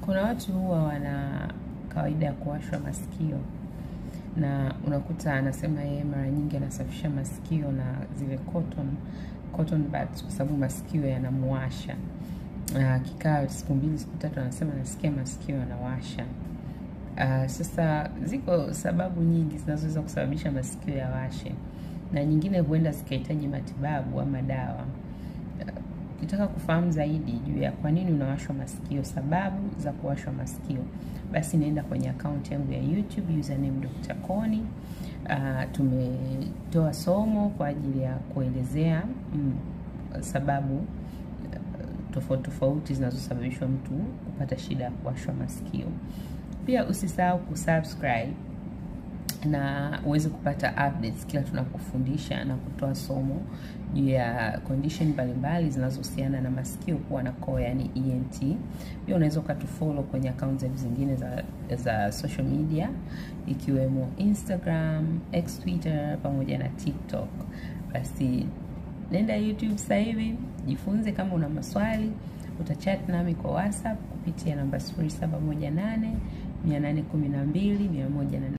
Kuna watu huwa wana kawaida ya kuwashwa masikio, na unakuta anasema yeye mara nyingi anasafisha masikio na zile cotton buds kwa sababu masikio yanamuwasha. Kikaa siku 2 siku 3 anasema nasikia masikio yanawasha. Sasa ziko sababu nyingi zinazoweza kusababisha masikio yawashe, na nyingine huenda zikahitaji matibabu ama dawa. Ukitaka kufahamu zaidi juu ya kwa nini unawashwa masikio, sababu za kuwashwa masikio, basi nenda kwenye account yangu ya YouTube username Dr. Connie. Tumetoa somo kwa ajili ya kuelezea sababu tofauti zinazosababishwa mtu kupata shida ya kuwashwa masikio. Pia usisahau kusubscribe na uweze kupata updates kila tunapofundisha na kutoa somo juu ya condition mbalimbali zinazohusiana na masikio kuwa na koo, yani ENT. Pia unaweza ukatufollow kwenye accounts zingine za social media ikiwemo Instagram, X, Twitter pamoja na TikTok. Basi nenda YouTube sasa hivi, jifunze. Kama una maswali utachat nami kwa WhatsApp kupitia namba 0718 812 100.